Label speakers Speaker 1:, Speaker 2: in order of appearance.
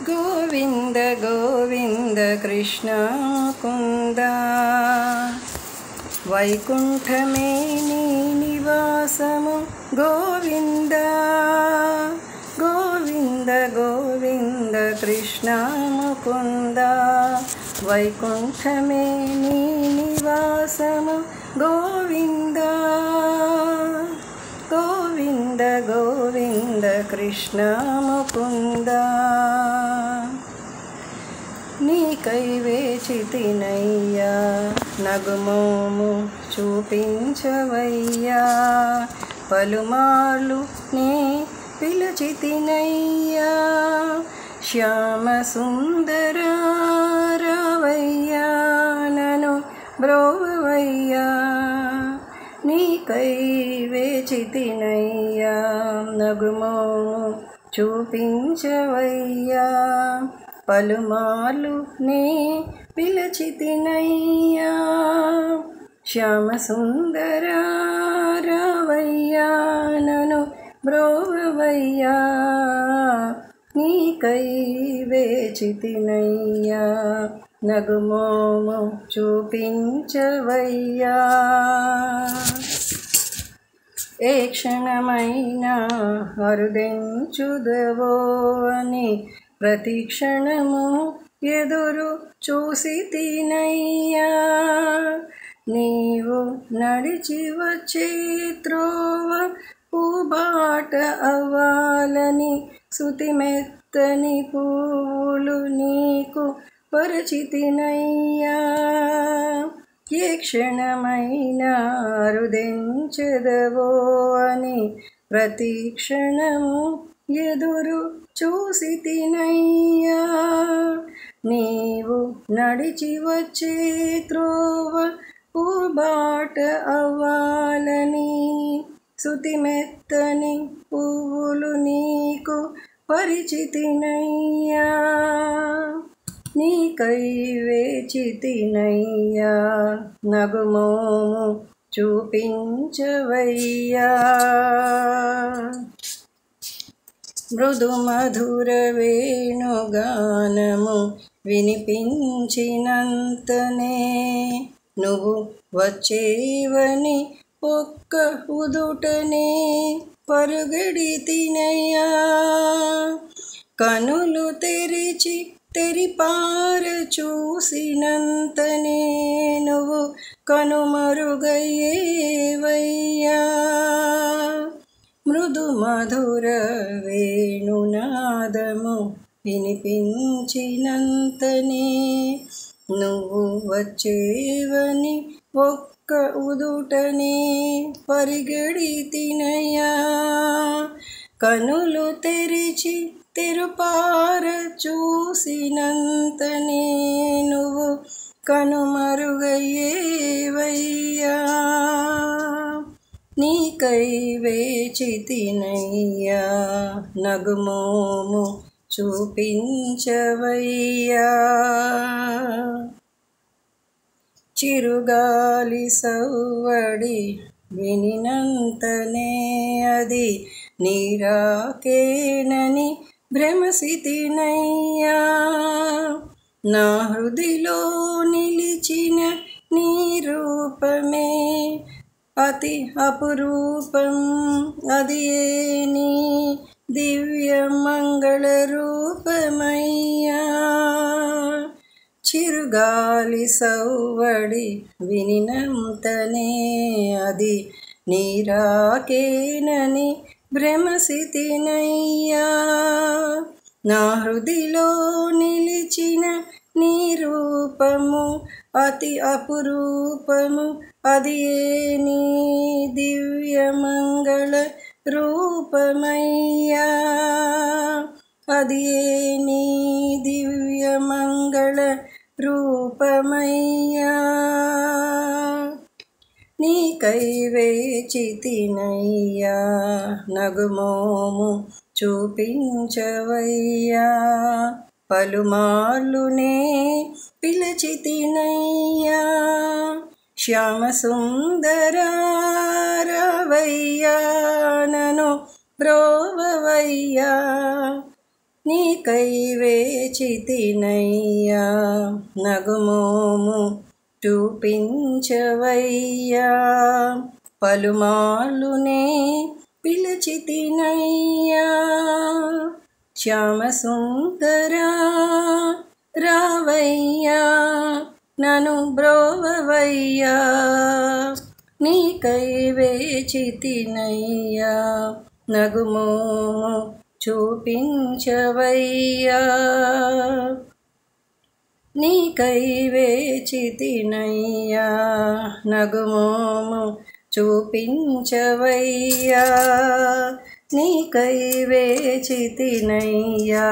Speaker 1: గోవింద గోవింద కృష్ణ ముకుంద వైకుంఠమే నీ నివాసము గోవింద గోవింద గోవింద కృష్ణ ముకుంద వైకుంఠమే నీ నివాసము గోవింద గోవింద గోవింద కృష్ణ ముకుంద నీకై వేచితినయ్యా నగుమోము చూపించవయ్యా పలుమార్లు నే పిలిచితినయ్యా శ్యామ సుందర రావయ్యా నను బ్రోవయ్యా నీకై వేచితినయ్యా నగుమోము చూపించవయ్యా పలుమార్లు నే పిలిచితినయ్యా శ్యామ సుందర రావయ్యా నను బ్రోవయ్యా నీకై వేచితినయ్యా నగుమోము చూపించవయ్యా ఏ క్షణమైనా అరుదించుదవో అని ప్రతి క్షణము ఎదురు చూసి తినయ్యా నీవు నడిచి వచ్చే త్రోవ పూబాట అవ్వాలని సుతిమెత్తని పూలు నీకు పరిచితినయ్యా ఏ క్షణమైనా అరుదించదవో అని ప్రతి క్షణము ఎదురు చూసి తినయ్యా నీవు నడిచి వచ్చే త్రోవ పూబాట అవ్వాలని సుతిమెత్తని పువ్వులు నీకు పరిచితినయ్యా నీకై వేచితినయ్యా నగుమోము చూపించవయ్యా మృదు మధుర వేణుగానము వినిపించినంతనే నువ్వు వచ్చేవని ఒక్క ఉదుటనే పరుగెడితినయ్యా కనులు తెరిచి తెరిపార చూసినంతనే నువ్వు కనుమరుగయ్యేవయ్యా మృదు మధుర వేణునాదము వినిపించినంతనే నువ్వు వచ్చేవని ఒక్క ఉదుటనే పరిగెడితినయ్యా కనులు తెరిచి తెరుపార చూసినంతనే నువ్వు కనుమరుగయ్యేవయ్యా నీకై వేచితినయ్యా నగుమోము చూపించవయ్యా చిరుగాలి సవ్వడి వినినంతనే అది నీరాకేనని భ్రమసితినయ్యా నా హృదిలో నిలిచిన నీ రూపమే అతి అపురూపం అది నీ దివ్య మంగళ రూపమయ్యా చిరుగాలి సవ్వడి వినినంతనే అది నీరాకేనని భ్రమసితినయ్యా నా హృదిలో నిలిచిన నీ రూపము అతి అపురూపము అది నీ దివ్య మంగళ రూపమయ్యా అది నీ దివ్య మంగళ రూపమయ్యా నీకై వేచితినయ్యా నగుమోము చూపించవయ్యా పలుమార్లు నే పిలిచితినయ్యా శ్యామ సుందర రావయ్యా నను బ్రోవయ్యా నీకై వేచితినయ్యా నగుమోము చూపించవయ్యా పలుమార్లునే పిలిచితినయ్యా శ్యామసుందరా రావయ్యా నను బ్రోవవయ్యా నీకై వేచితినయ్యా నగుమోము చూపించవయ్యా నీకై వేచితినయ్యా నగుమోము చూపించవయ్యా నీకై వేచితినయ్యా